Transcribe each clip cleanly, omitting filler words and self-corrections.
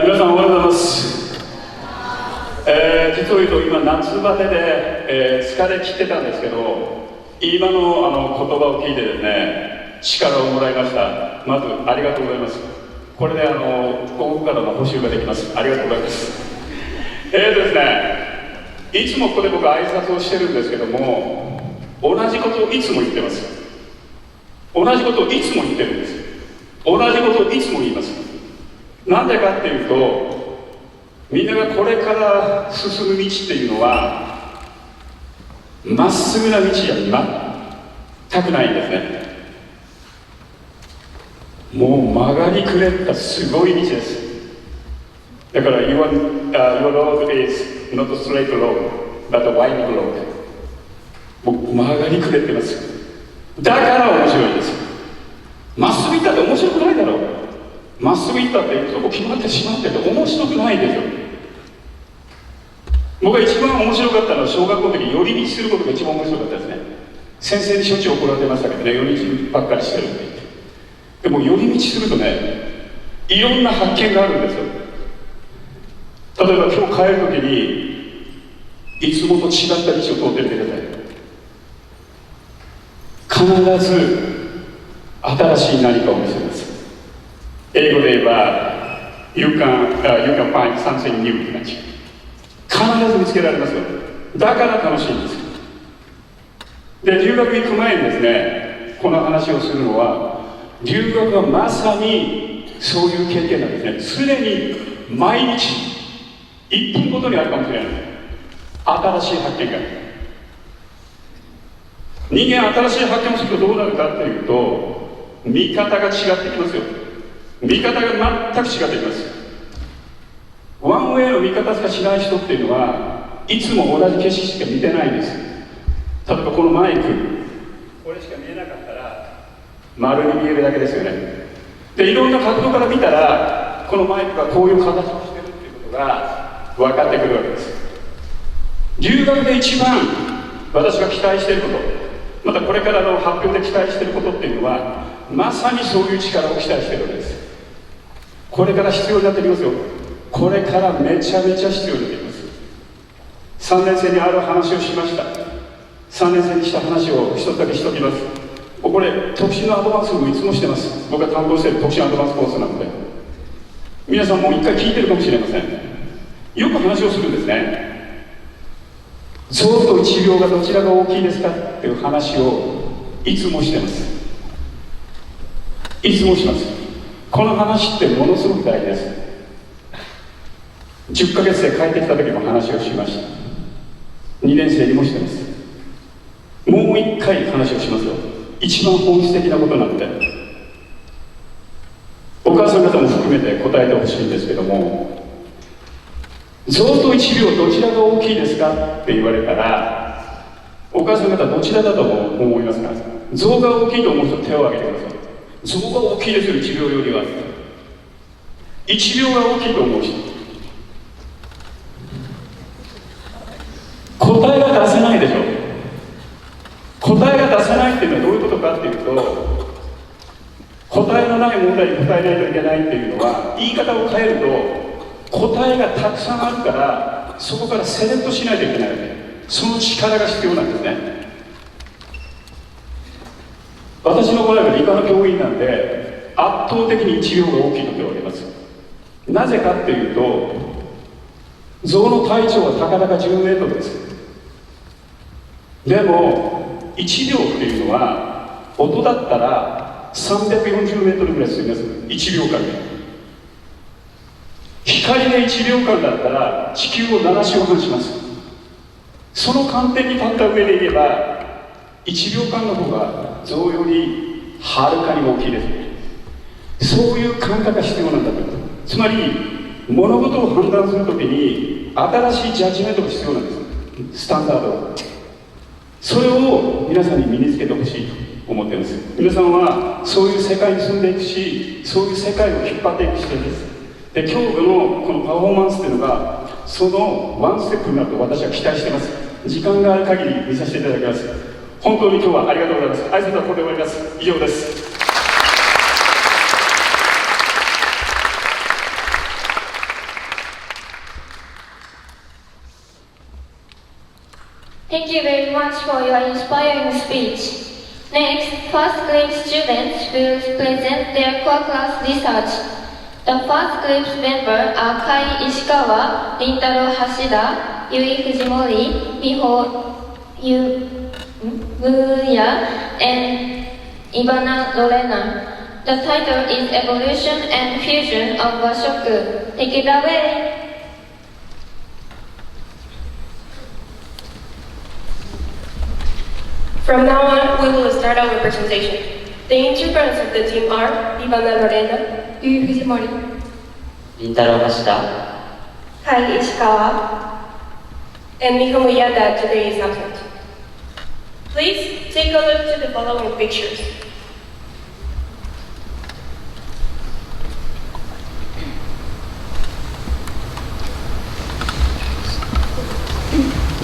皆さんおはようございます。実を言うと今夏バテで、疲れ切ってたんですけど、今の言葉を聞いてですね、力をもらいました。まずありがとうございます。これで午後からの補習ができます。ありがとうございます。ですね、いつもここで僕挨拶をしてるんですけども、同じことをいつも言ってます。同じことをいつも言ってるんです。同じことをいつも言います。なんでかっていうと、みんながこれから進む道っていうのはまっすぐな道じゃ全くないんですね。もう曲がりくれったすごい道です。だから your road is not a straight road but a winding road。 もう曲がりくれってます。だから面白いです。まっすぐ行ったって面白くないだろう。まっすぐ行ったって行くとこ決まってしまってて面白くないんですよ。僕が一番面白かったのは小学校の時に寄り道することが一番面白かったですね。先生にしょっちゅう怒られてましたけどね、寄り道ばっかりしてるって言って。でも寄り道するとね、いろんな発見があるんですよ。例えば今日帰る時にいつもと違った道を通ってみてください。必ず新しい何かを見せます。英語で言えば you can find something new って感じ。必ず見つけられますよ。だから楽しいんです。で、留学行く前にですね、この話をするのは、留学はまさにそういう経験なんですね。常に毎日1分ごとにあるかもしれない。新しい発見が。人間新しい発見をするとどうなるかっていうと、見方が違ってきますよ。見方が全く違ってきます。ワンウェイの見方しかしない人っていうのはいつも同じ景色しか見てないんです。例えばこのマイク、これしか見えなかったら丸に見えるだけですよね。でいろんな角度から見たらこのマイクがこういう形をしてるっていうことが分かってくるわけです。留学で一番私が期待していること、またこれからの発表で期待していることっていうのはまさにそういう力を期待しているわけです。これから必要になってきますよ。これからめちゃめちゃ必要になってきます。3年生にある話をしました。3年生にした話を一つだけしておきます。これ特進のアドバンスもいつもしてます。僕が担当している特進アドバンスコースなので皆さんも一回聞いてるかもしれません。よく話をするんですね。象と1秒がどちらが大きいですかっていう話をいつもしてます。いつもします。この話ってものすごく大事です。10ヶ月で帰ってきた時も話をしました。2年生にもしてます。もう一回話をしますよ。一番本質的なことなんでお母さん方も含めて答えてほしいんですけども、象と1秒どちらが大きいですかって言われたらお母さん方どちらだと思いますか？象が大きいと思う人手を挙げてください。象が大きいですよ、1秒よりは。1秒が大きいと思う人、答えが出せないでしょ。答えが出せないっていうのはどういうことかっていうと、答えのない問題に答えないといけないっていうのは言い方を変えると答えがたくさんあるからそこからセレクトしないといけないわけ。その力が必要なんですね。私の場合は理科の教員なんで圧倒的に1秒が大きいと手を挙げます。なぜかっていうと象の体長はたかだか10メートルです。でも1秒っていうのは音だったら340メートルぐらい進みます。1秒間で。光で1秒間だったら地球を7周半します。その観点に立った上で言えば1秒間の方が象よりはるかに大きいです。そういう感覚が必要なんだと。つまり物事を判断するときに新しいジャッジメントが必要なんです。スタンダード。それを皆さんに身につけてほしいと思っています。皆さんはそういう世界に住んでいくし、そういう世界を引っ張っていく人です。で、今日のこのパフォーマンスというのがそのワンステップになると私は期待しています。時間がある限り見させていただきます。本当に今日はありがとうございます。挨拶はこれで終わります。以上です。Thank you very much for your inspiring speech. Next, first grade students will present their core class research. The first group's members are Kai Ishikawa, Rintaro Hashida, Yui Fujimori, Miho Yuya, and Ivana Lorena. The title is Evolution and Fusion of Washoku. Take it away. From now on, we will start our presentation. The integrants of the team are Ivana Lorena, Yui Fujimori, Rintaro Hashida, Kai Ishikawa, and Miho Muya that today is absent. Please take a look to the following pictures.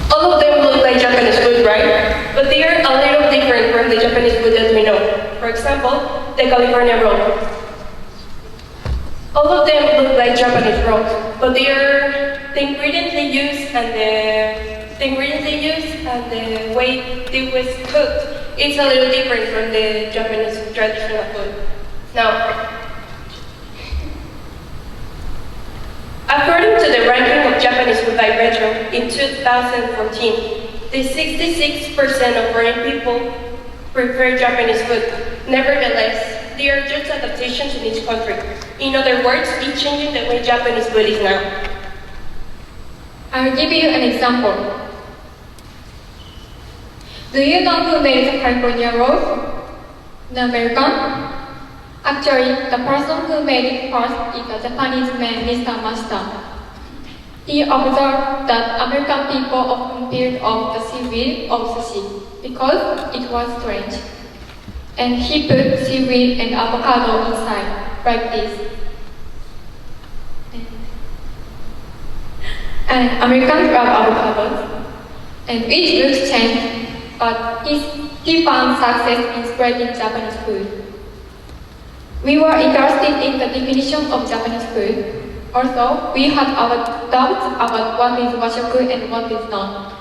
All of them look like Japanese food, right? But they are a little different from the Japanese food that we know. For example, the California roll. All of them look like Japanese rolls, but the ingredients they use and the way they was cooked is a little different from the Japanese traditional food. Now, according to the ranking of Japanese food by Retro in 2014, the 66% of foreign people prefer Japanese food. Nevertheless, they are just adaptations in each country. In other words, it's changing the way Japanese food is now. I'll give you an example. Do you know who made the California roll? The American? Actually, the person who made it first is a Japanese man, Mr. Masta. He observed that American people often peeled off the seaweed of the sea because it was strange. And he put seaweed and avocado inside, like this. And Americans love avocados, and it looks strange, but he found success in spreading Japanese food. We were interested in the definition of Japanese food. Also, we had our doubts about what is washoku and what is not.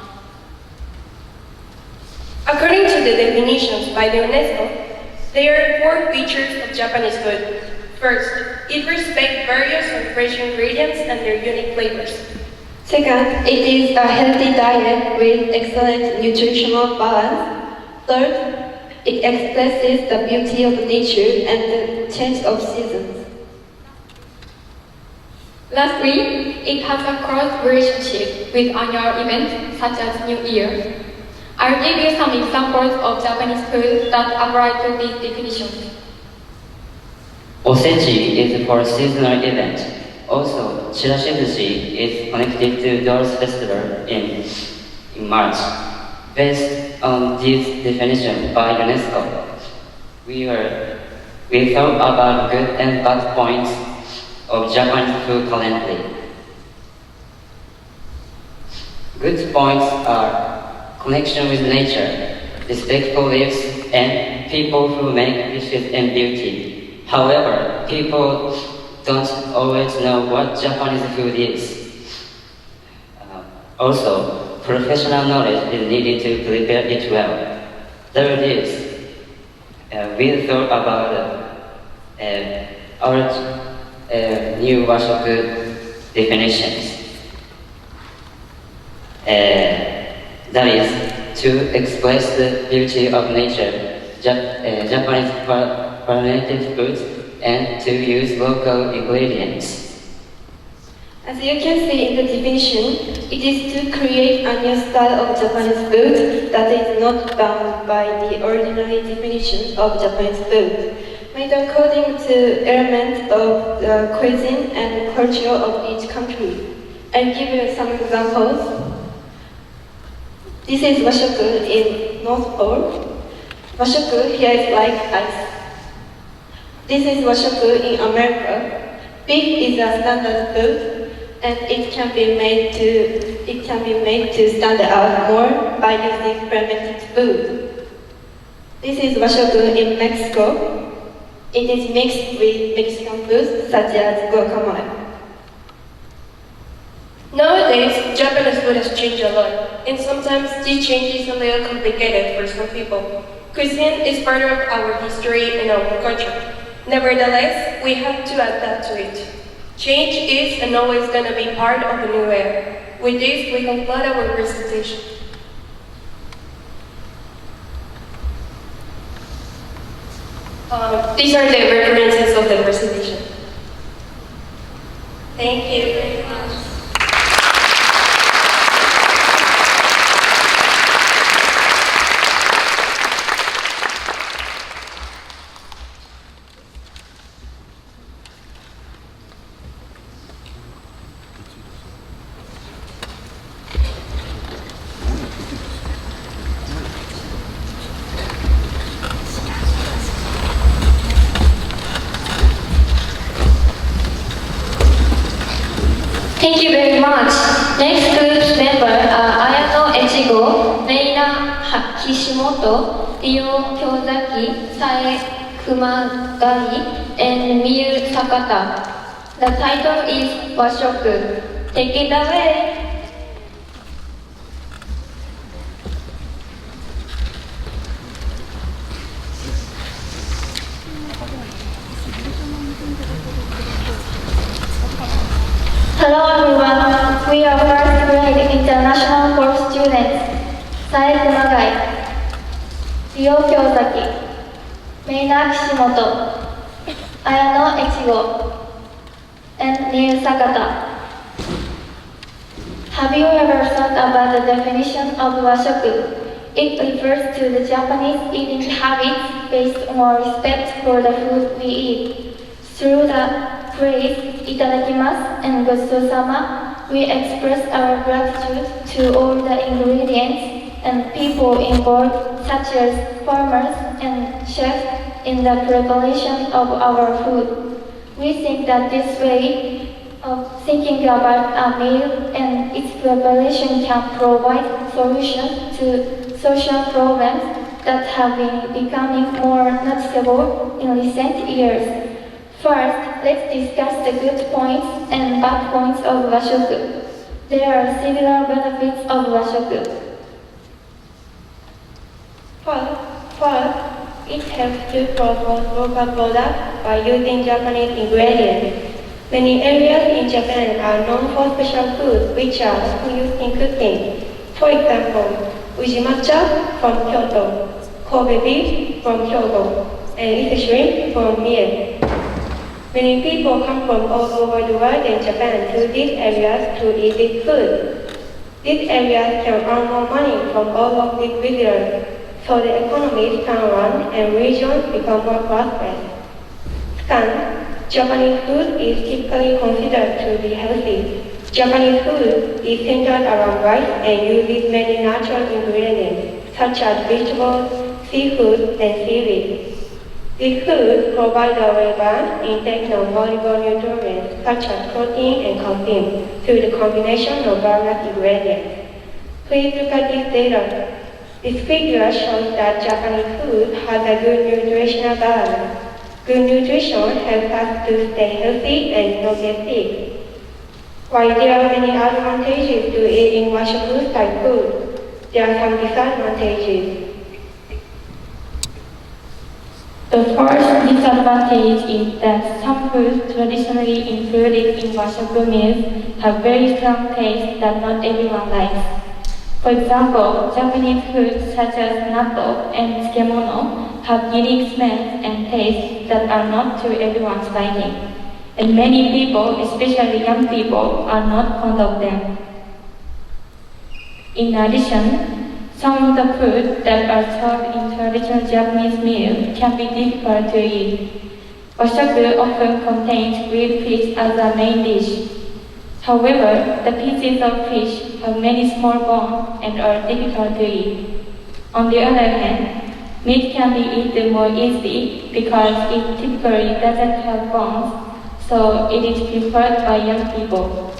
According to the definitions by the UNESCO, there are 4 features of Japanese food. First, it respects various and fresh ingredients and their unique flavors. Second, it is a healthy diet with excellent nutritional balance. Third, it expresses the beauty of nature and the change of seasons. Lastly, it has a close relationship with annual events such as New Year. I'll give you some examples of Japanese food that apply to these definitions. Osechi is for seasonal event. Also, chirashizushi is connected to Doors Festival in March. Based on this definition by UNESCO, we thought about good and bad points of Japanese food currently. Good points are connection with nature, respectful lives, and people who make dishes and beauty. However, people don't always know what Japanese food is. Also, professional knowledge is needed to prepare it well. Third is, we thought about our new washoku definitions. That is, to express the beauty of nature, Japanese fermented foods, and to use local ingredients. As you can see in the definition, it is to create a new style of Japanese food that is not bound by the ordinary definitions of Japanese food, made according to elements of the cuisine and culture of each country. I'll give you some examples. This is washoku in North Pole. Washoku here is like ice. This is washoku in America. Beef is a standard food, and it can be made to stand out more by using fermented food. This is washoku in Mexico. It is mixed with Mexican foods such as guacamole. Nowadays, Japanese food has changed a lot, and sometimes this change is a little complicated for some people. Cuisine is part of our history and our culture. Nevertheless, we have to adapt to it. Change is and always going to be part of the new era. With this, we conclude our presentation. These are the references of the presentation. Thank you very much. Thank you very much. Next group's member are Ayano Echigo, Reina Kishimoto, Ryo Kyozaki, Sae Kumagai, and Miyu Sakata. The title is Washoku. Take it away. Hello everyone, we are first grade international course students. Sae Kumagai, Ryo Kyozaki, Reina Kishimoto, Ayano Echigo, and Miyu Sakata. Have you ever thought about the definition of washoku? It refers to the Japanese eating habits based on our respect for the food we eat. Through the phrase "itadakimasu" and "gochusou-sama," We express our gratitude to all the ingredients and people involved, such as farmers and chefs, in the preparation of our food. We think that this way of thinking about a meal and its preparation can provide solutions to social problems that have been becoming more noticeable in recent years. First, let's discuss the good points and bad points of washoku. There are several benefits of washoku. First, it helps to promote local products by using Japanese ingredients. Many areas in Japan are known for special foods which are used in cooking. For example, uji matcha from Kyoto, Kobe beef from Kyoto, and ise shrimp from Mie. Many people come from all over the world in Japan to these areas to eat this food. These areas can earn more money from all of these visitors, so the economies can run and regions become more prosperous. Second, Japanese food is typically considered to be healthy. Japanese food is centered around rice and uses many natural ingredients, such as vegetables, seafood, and seaweed. These foods provide a well-balanced intake of valuable nutrients, such as protein and calcium, through the combination of various ingredients. Please look at this data. This figure shows that Japanese food has a good nutritional balance. Good nutrition helps us to stay healthy and not get sick. While there are many advantages to eating washoku-style food, there are some disadvantages. The first disadvantage is that some foods traditionally included in washoku meals have very strong taste that not everyone likes. For example, Japanese foods such as natto and tsukemono have unique smells and tastes that are not to everyone's liking, and many people, especially young people, are not fond of them. In addition, some of the foods that are served in traditional Japanese meals can be difficult to eat. Washoku often contains grilled fish as a main dish. However, the pieces of fish have many small bones and are difficult to eat. On the other hand, meat can be eaten more easily because it typically doesn't have bones, so it is preferred by young people.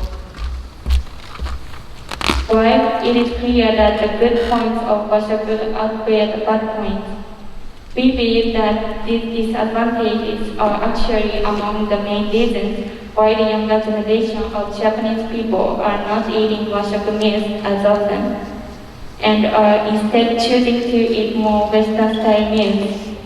While it is clear that the good points of washoku outweigh the bad points, we believe that these disadvantages are actually among the main reasons why the younger generation of Japanese people are not eating washoku meals as often, and are instead choosing to eat more Western-style meals.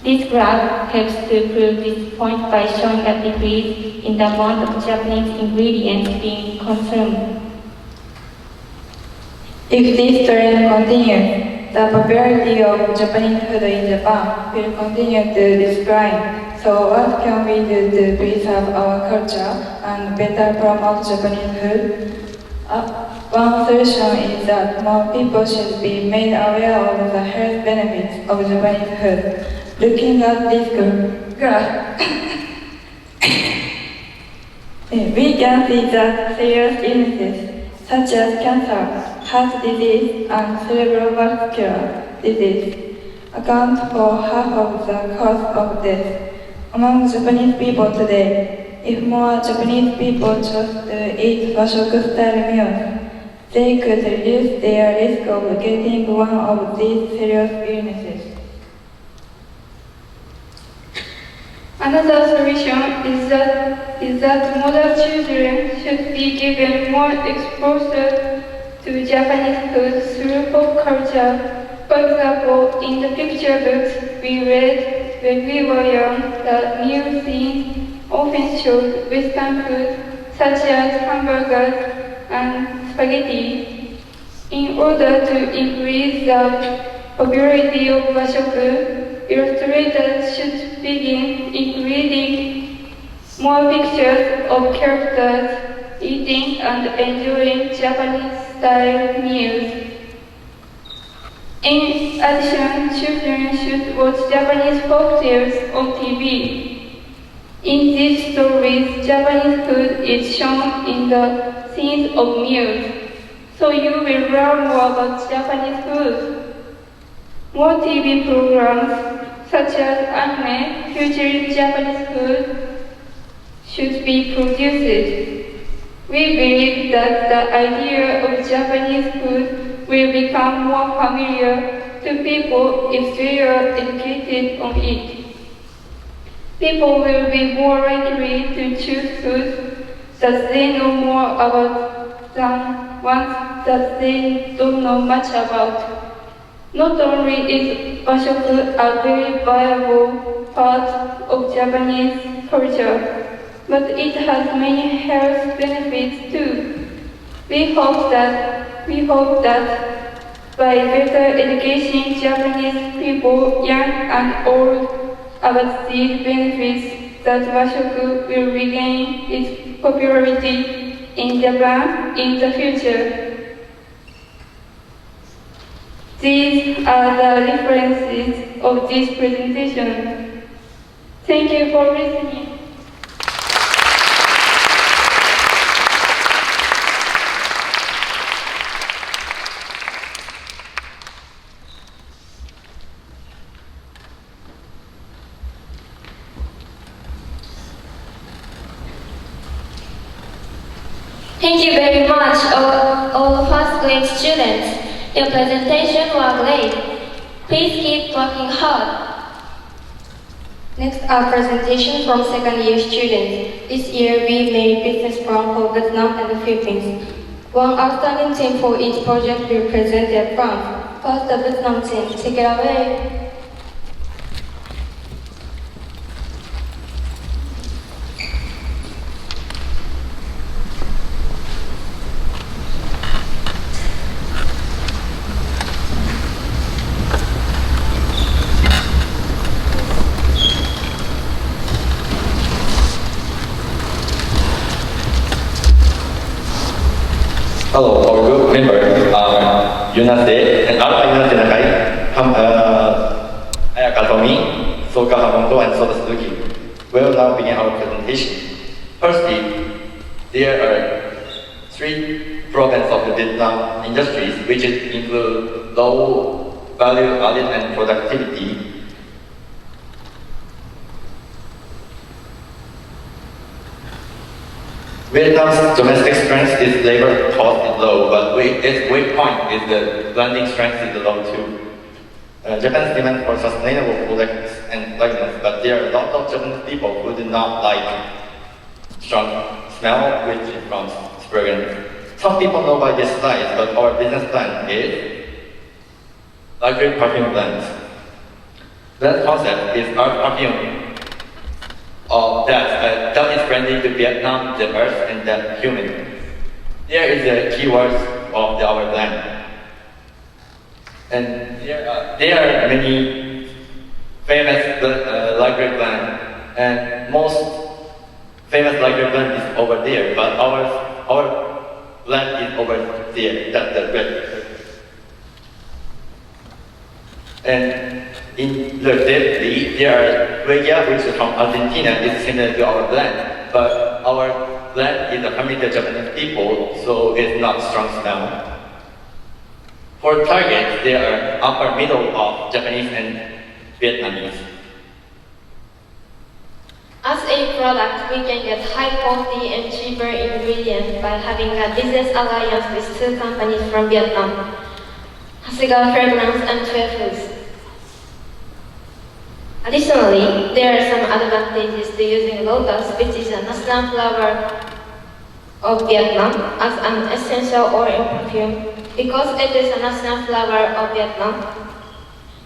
This graph helps to prove this point by showing a decrease in the amount of Japanese ingredients being consumed. If this trend continues, the popularity of Japanese food in Japan will continue to decline. So what can we do to preserve our culture and better promote Japanese food? One solution is that more people should be made aware of the health benefits of Japanese food. Looking at this graph, we can see that serious illnesses such as cancer, heart disease, and cerebrovascular disease account for half of the cause of death among Japanese people today. If more Japanese people chose to eat washoku-style meals, they could reduce their risk of getting one of these serious illnesses. Another solution is that modern children should be given more exposure to Japanese food through pop culture. For example, in the picture books we read when we were young, the new scenes often showed Western food such as hamburgers and spaghetti. In order to increase the popularity of washoku, illustrators should begin including more pictures of characters eating and enjoying Japanese-style meals. In addition, children should watch Japanese folktales on TV. In these stories, Japanese food is shown in the scenes of meals, so you will learn more about Japanese food. More TV programs, such as anime featuring Japanese food, should be produced. We believe that the idea of Japanese food will become more familiar to people if they are educated on it. People will be more likely to choose foods that they know more about than ones that they don't know much about. Not only is bashoku a very viable part of Japanese culture, but it has many health benefits too. We hope that by better educating Japanese people, young and old, about these benefits, that bashoku will regain its popularity in Japan in the future. These are the references of this presentation. Thank you for listening. Thank you very much, all first grade students. Your presentation was great. Please keep working hard. Next are presentations from second year students. This year we made business plan for Vietnam and the Philippines. One outstanding team for each project will present their plan. First, the Vietnam team. Take it away. Hello, our group members are Yunase and Alpha Yunase Nakai, Ayaka Tomi, Soka Hamoto, and Soda Suzuki. We will now begin our presentation. Firstly, there are three problems of the Vietnam industries, which include low value added and productivity. Vietnam's domestic strength is labor cost is low, but its weak point is the blending strength is low too. Japan's demand for sustainable products and likeness, but there are a lot of Japanese people who do not like strong smell, which is from fragrance. Some people know by this slide, but our business plan is luxury perfume blends. That concept is our perfume that is friendly to Vietnam, the earth, and the human. There is the keywords of our blend. And there are many famous luxury blend, and most famous luxury blend is over there, but our blend is over there, that's the red. And in relatively, there are Huella, which is from Argentina, is similar to our blend, but our blend is a family to Japanese people, so it's not strong smell. For targets, there are upper middle of Japanese and Vietnamese. As a product, we can get high quality and cheaper ingredients by having a business alliance with two companies from Vietnam, Hasegawa Fragrance and Foods. Additionally, there are some advantages to using lotus, which is a national flower of Vietnam, as an essential oil in perfume. Because it is a national flower of Vietnam,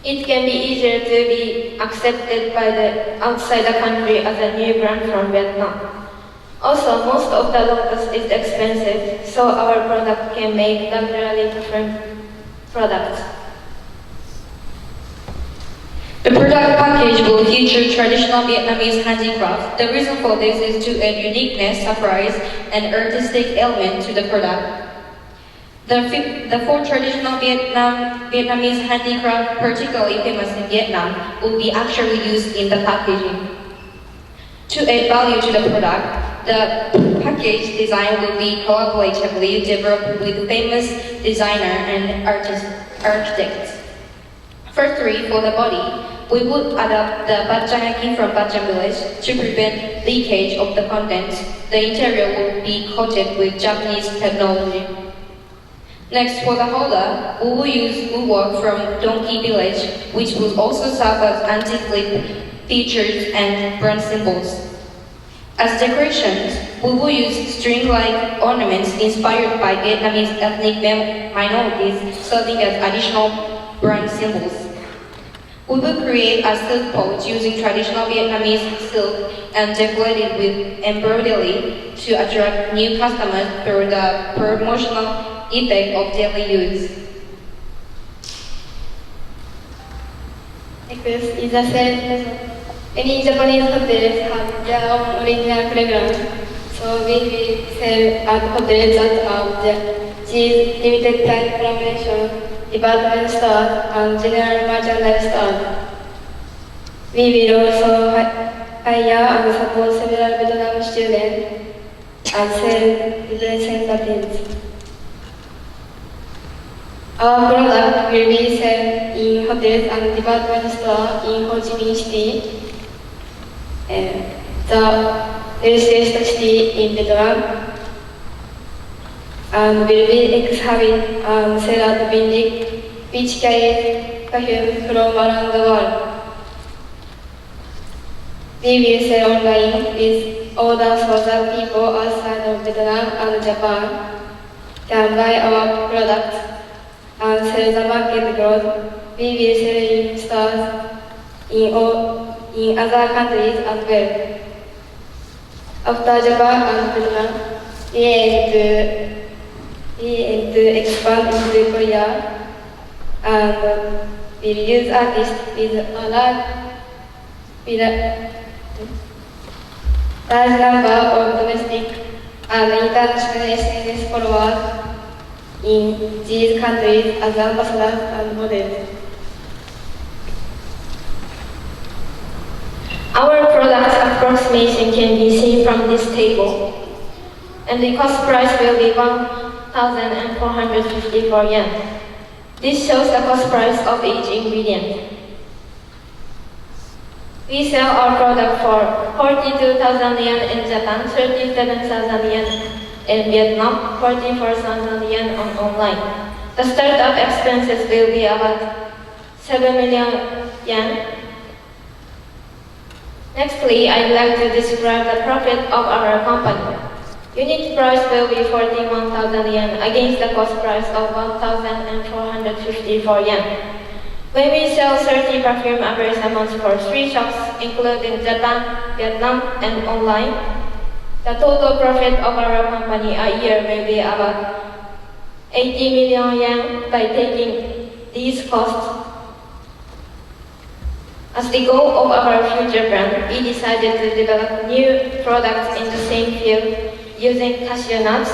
it can be easier to be accepted by the outside the country as a new brand from Vietnam. Also, most of the lotus is expensive, so our product can make luxury different products. The product package will feature traditional Vietnamese handicraft. The reason for this is to add uniqueness, surprise, and artistic element to the product. The four traditional Vietnamese handicraft, particularly famous in Vietnam, will be actually used in the packaging. To add value to the product, the package design will be collaboratively developed with famous designer and architects. Firstly, for the body, we would adapt the bachanaki from Bachan village to prevent leakage of the contents. The interior will be coated with Japanese technology. Next, for the holder, we will use woodwork from Donkey village, which will also serve as anti-slip features and brand symbols. As decorations, we will use string-like ornaments inspired by Vietnamese ethnic minorities, serving as additional brand symbols. We will create a silk pouch using traditional Vietnamese silk and decorate it with embroidery to attract new customers through the promotional effect of daily use. Next is the sales method. Any Japanese hotels have their own original fragrance, so we will sell at hotels that have these limited time collaboration, department stores, and general merchandise stores. We will also hire and support several Vietnam students and sell representatives. Our product will be sold in hotels and department stores in Ho Chi Minh City, the richest city in Vietnam, and will be exhibited and sell at Vindic, which carries perfume from around the world. We will sell online with orders so that people outside of Vietnam and Japan can buy our products and sell the market growth. We will sell in stores in other countries as well. After Japan and Vietnam, we aim to expand into Korea and will use artists with a large number of domestic and international SNS followers in these countries as ambassadors and models. Our product approximation can be seen from this table, and the cost price will be 1,454 yen. This shows the cost price of each ingredient. We sell our product for 42,000 yen in Japan, 37,000 yen in Vietnam, 44,000 yen online. The startup expenses will be about 7 million yen. Nextly, I'd like to describe the profit of our company. Unit price will be 41,000 yen against the cost price of 1,454 yen. When we sell 30 perfume advertisements for 3 shops, including Japan, Vietnam, and online, the total profit of our company a year will be about 80 million yen by taking these costs. As the goal of our future brand, we decided to develop new products in the same field using cashew nuts,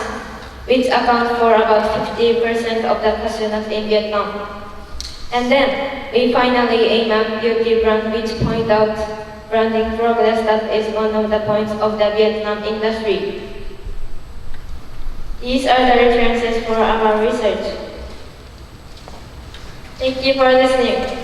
which account for about 50% of the cashew nuts in Vietnam. And then, we finally aim at beauty brand, which point out branding progress that is one of the points of the Vietnam industry. These are the references for our research. Thank you for listening.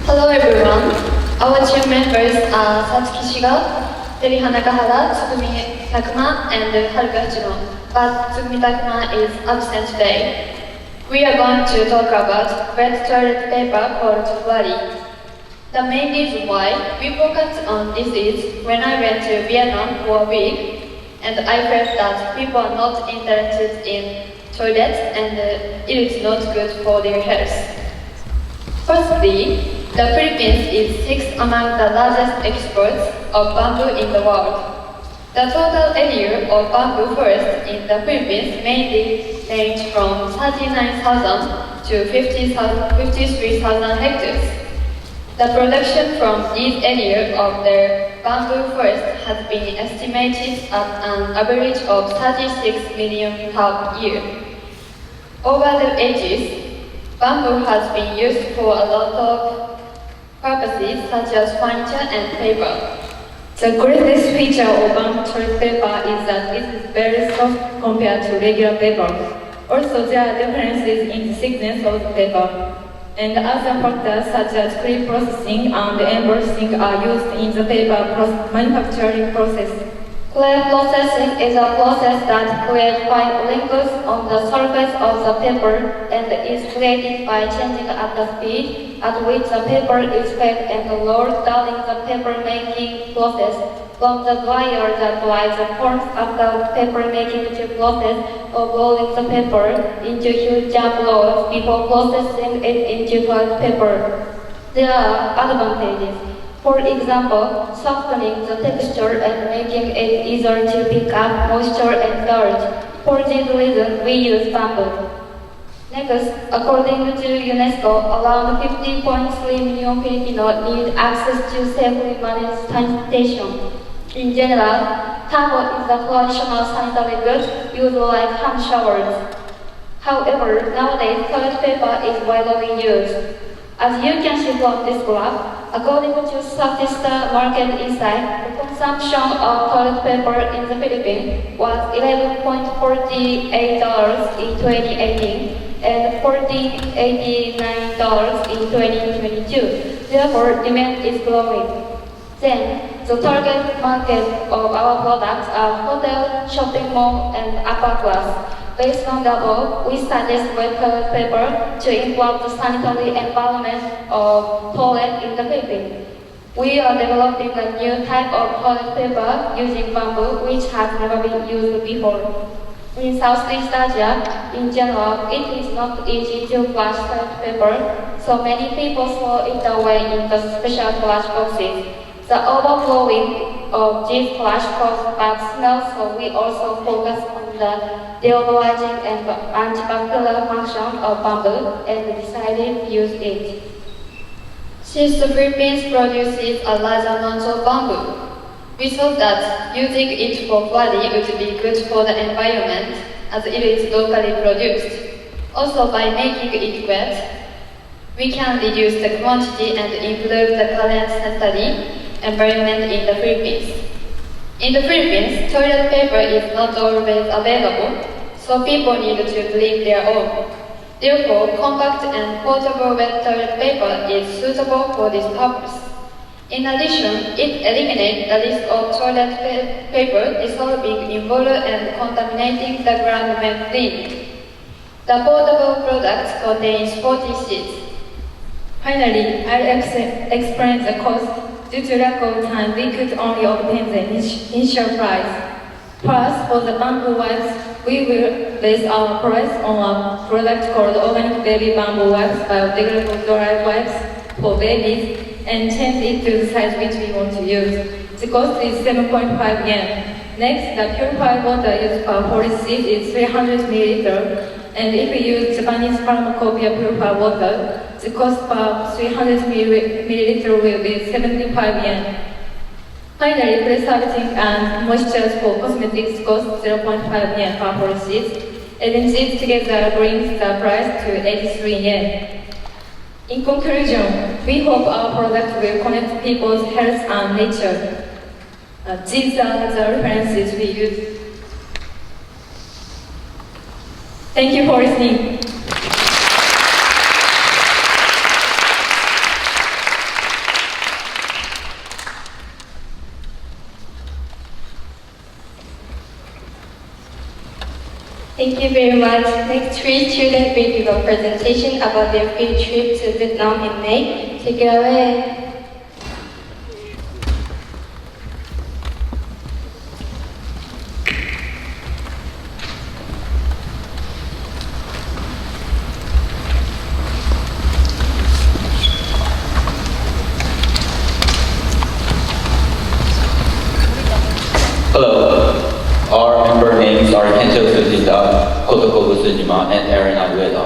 Hello everyone. Our team members are Satsuki Shiga, Teri Hanakahara, Tsugumi Takuma, and Haruka Hachino, but Tsugumi Takuma is absent today. We are going to talk about wet toilet paper called Wari. The main reason why we focus on this is when I went to Vietnam for a week, and I felt that people are not interested in toilets and it is not good for their health. Firstly, the Philippines is sixth among the largest exports of bamboo in the world. The total area of bamboo forests in the Philippines mainly range from 39,000 to 53,000 hectares. The production from these areas of the bamboo forest has been estimated at an average of 36 million per year. Over the ages, bamboo has been used for a lot of purposes such as furniture and paper. The greatest feature of bamboo toilet paper is that it is very soft compared to regular paper. Also, there are differences in the thickness of the paper. And other factors such as pre-processing and embossing are used in the paper manufacturing process. Clay processing is a process that creates fine wrinkles on the surface of the paper and is created by changing at the speed at which the paper is baked and rolled during the paper making process. From the dryer that dries the forms after paper making to process of rolling the paper into huge jump rolls before processing it into toilet paper. There are advantages. For example, softening the texture and making it easier to pick up moisture and dirt. For this reason, we use bamboo. Next, according to UNESCO, around 50.3 million Filipinos need access to safely managed sanitation. In general, towel is a traditional sanitary good used like hand showers. However, nowadays toilet paper is widely used. As you can see from this graph, according to Statista Market Insight, the consumption of toilet paper in the Philippines was $11.48 in 2018 and $14.89 in 2022. Therefore, demand is growing. Then, the target market of our products are hotel, shopping mall, and upper class. Based on the above, we suggest wet toilet paper to improve the sanitary environment of toilet in the Philippines. We are developing a new type of toilet paper using bamboo, which has never been used before. In Southeast Asia, in general, it is not easy to flush toilet paper, so many people throw it away in the special flush boxes. The overflowing of these flush causes bad smell, so we also focus on the deodorizing and antibacterial function of bamboo and decided to use it. Since the Philippines produces a large amount of bamboo, we thought that using it for flooding would be good for the environment as it is locally produced. Also, by making it wet, we can reduce the quantity and improve the current sanitary environment in the Philippines. In the Philippines, toilet paper is not always available, so people need to bring their own. Therefore, compact and portable wet toilet paper is suitable for this purpose. In addition, it eliminates the risk of toilet paper dissolving in water and contaminating the ground when cleaned. The portable product contains 40 sheets. Finally, I'll explain the cost. Due to lack of time, we could only obtain the initial price. First, for the bamboo wipes, we will base our price on a product called Organic Baby Bamboo Wipes biodegradable dry wipes for babies and change it to the size which we want to use. The cost is 7.5 yen. Next, the purified water used per 40 sheet is 300 milliliters. And if we use Japanese pharmacopoeia purified water, the cost per 300 milliliter will be 75 yen. Finally, preservative and moistures for cosmetics cost 0.5 yen per 40 sheets, and these together brings the price to 83 yen. In conclusion, we hope our product will connect people's health and nature. These are the references we use. Thank you for listening. Thank you very much. Next, 3 students will give a presentation about their field trip to Vietnam in May. Take it away. Hello, our member names are Kento Sujita, Kotoko Usujima, and Aaron Agueda.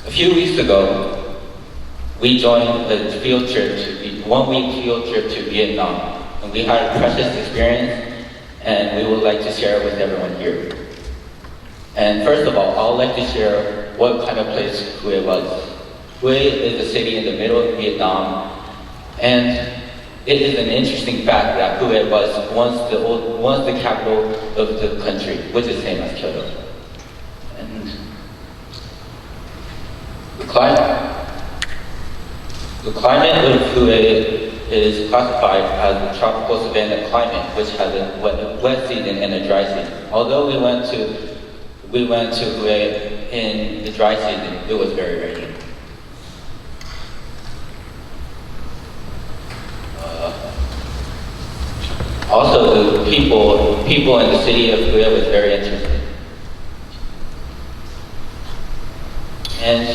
A few weeks ago, we joined a field trip, one-week field trip to Vietnam, and we had a precious experience, and we would like to share it with everyone here. And first of all, I would like to share what kind of place Hue was. Hue is a city in the middle of Vietnam, and it is an interesting fact that Hue was once the capital of the country, which is same as Kyoto. And the climate of Hue is classified as a tropical savanna climate, which has a wet season and a dry season. Although we went to Hue in the dry season, it was very rainy. Also, the people in the city of Hue was very interesting. And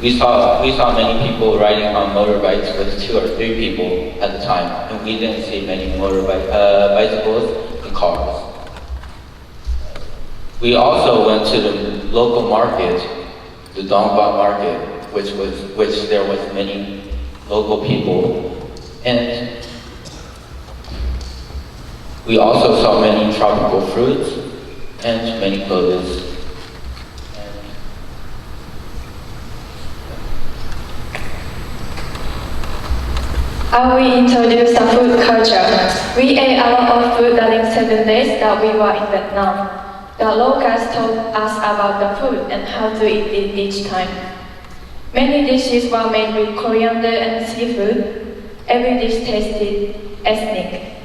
we saw many people riding on motorbikes with 2 or 3 people at the time, and we didn't see many bicycles and cars. We also went to the local market, the Dongba market, which there was many local people, and we also saw many tropical fruits and many clothes. I will introduce the food culture. We ate a lot of food during 7 days that we were in Vietnam. The locals told us about the food and how to eat it each time. Many dishes were made with coriander and seafood. Every dish tasted ethnic.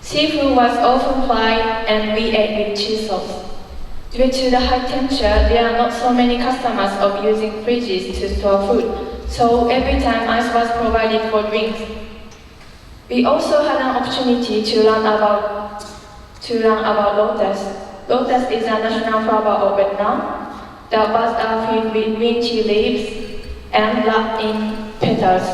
Seafood was often fried and we ate with cheese sauce. Due to the high temperature, there are not so many customers of using fridges to store food, so every time ice was provided for drinks. We also had an opportunity to learn about lotus. Lotus is a national flower of Vietnam. The buds are filled with green tea leaves and wrapped in petals.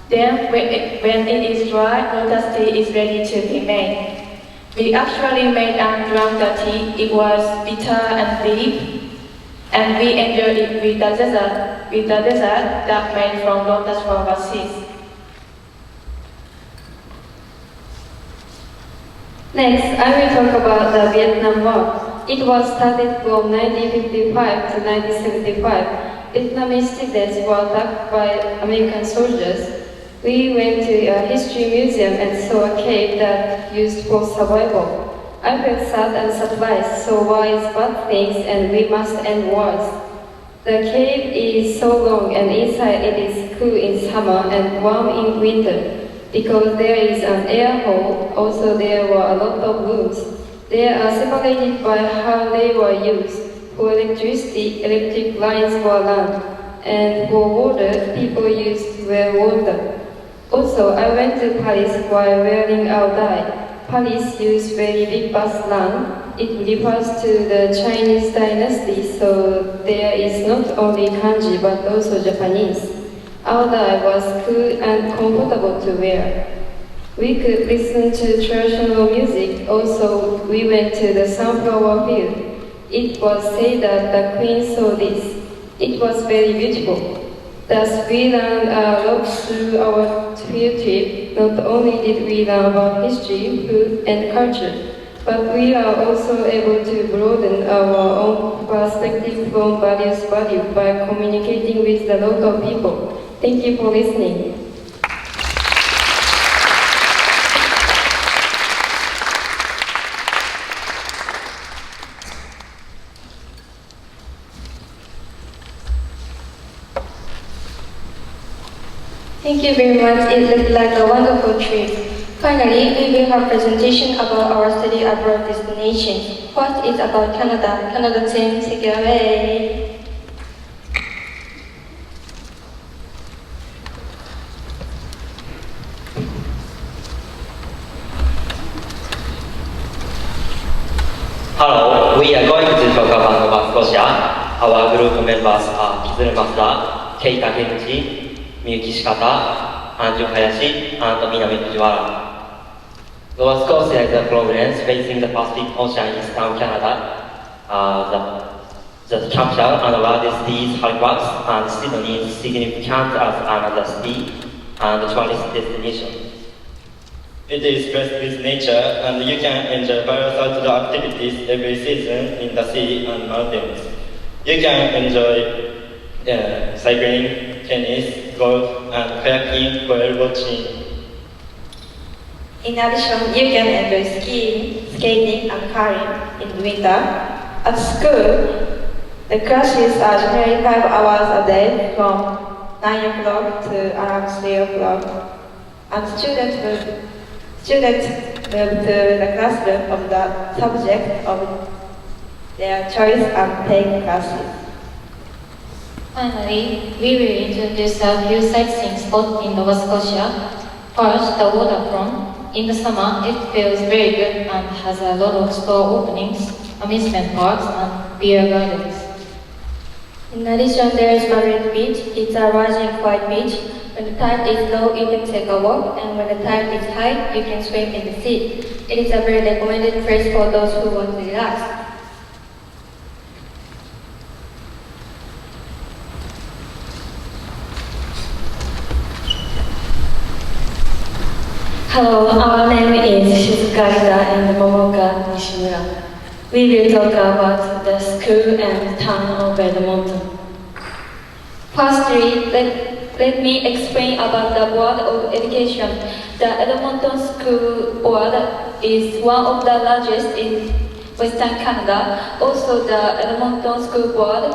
Then, when it is dry, lotus tea is ready to be made. We actually made and drank the tea. It was bitter and deep, and we enjoyed it with the dessert that made from lotus flower seeds. Next, I will talk about the Vietnam War. It was started from 1955 to 1975. Vietnamese students were attacked by American soldiers. We went to a history museum and saw a cave that used for survival. I felt sad and surprised, so wise bad things and we must end wars. The cave is so long and inside it is cool in summer and warm in winter. Because there is an air hole, also there were a lot of rooms. They are separated by how they were used. For electricity, electric lines were run, and for water, people used well water. Also, I went to Paris while wearing our dye. Paris used very big bus run. It refers to the Chinese dynasty, so there is not only kanji but also Japanese. Our dye was cool and comfortable to wear. We could listen to traditional music. Also, we went to the sunflower field. It was said that the queen saw this. It was very beautiful. Thus, we learned a lot through our field trip. Not only did we learn about history, food, and culture, but we are also able to broaden our own perspective from various values by communicating with the local people. Thank you for listening. Thank you very much. It looked like a wonderful trip. Finally, we will have presentation about our study abroad destinations. First is about Canada. Canada team, take it away. Hello, we are going to talk about Nova Scotia. Our group members are Kizuru Masuda, Keita Kenji, Miyuki Shikata, Anju Hayashi, and Minami Fujiwara. Nova Scotia is a province facing the Pacific Ocean in eastern Canada. The capital and largest city is Halifax, and Sydney is significant as another city and tourist destination. It is blessed with nature, and you can enjoy various outdoor activities every season in the sea and mountains. You can enjoy cycling, tennis, golf, and kayaking while watching. In addition, you can enjoy skiing, skating, and curling in the winter. At school, the classes are generally 5 hours a day from 9 o'clock to around 3 o'clock, and students move to the classroom of the subject of their choice and take classes. Finally, we will introduce a few sightseeing spots in Nova Scotia. First, the waterfront. In the summer, it feels very good and has a lot of store openings, amusement parks, and beer gardens. In addition, there is Margaret Beach. It's a rising quiet beach. When the tide is low, you can take a walk, and when the tide is high, you can swim in the sea. It is a very recommended place for those who want to relax. Hello, our name is Shizuka Ida and Momoka Nishimura. We will talk about the school and town of Edmonton. Firstly, let me explain about the Board of Education. The Edmonton School Board is one of the largest in Western Canada. Also, the Edmonton School Board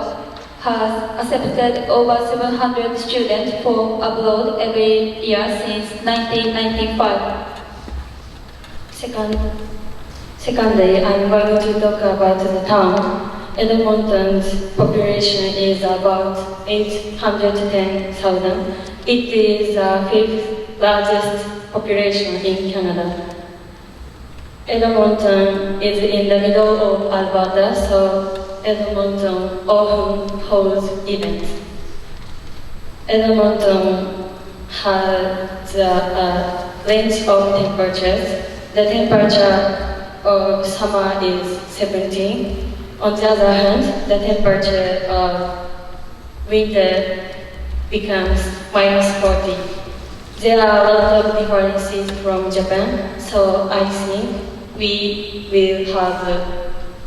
has accepted over 700 students from abroad every year since 1995. Secondly, I'm going to talk about the town. Edmonton's population is about 810,000. It is the 5th largest population in Canada. Edmonton is in the middle of Alberta, so Edmonton often holds events. Edmonton has a range of temperatures. The temperature of summer is 17. On the other hand, the temperature of winter becomes -40. There are a lot of differences from Japan, so I think we will have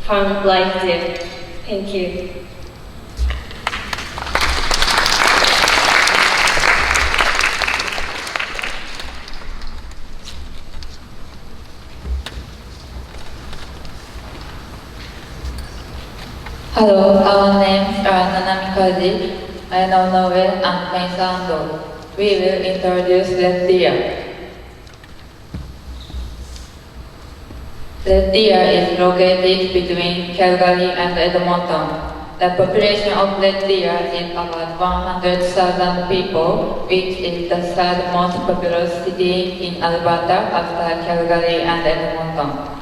fun life there. Thank you. Hello, our names are Nanami Kaji, Ayano Noe, and Meisa Ando. We will introduce Red Deer. Red Deer is located between Calgary and Edmonton. The population of Red Deer is about 100,000 people, which is the third most populous city in Alberta after Calgary and Edmonton.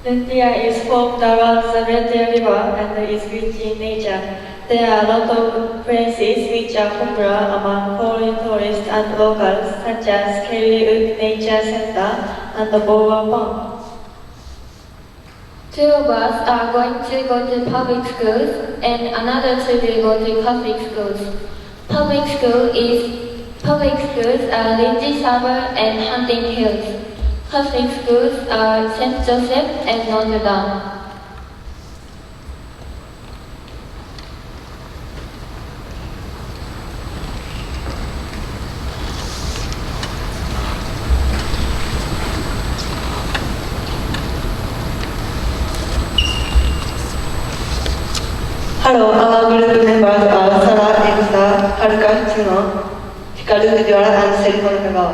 Red Deer is formed around the Red Deer River and is rich in nature. There are a lot of places which are popular among foreign tourists and locals, such as Kellywood Nature Center and the Bower Pond. Two of us are going to go to public schools, and another two will go to Catholic schools. Public schools are Lindsay Summer and Hunting Hills. Catholic schools are St. Joseph and Notre Dame. Hello, our group members are Sarah, Elsa, Haruka Hitsuno, Hikaru Fujiwara, and Seriko Nakagawa.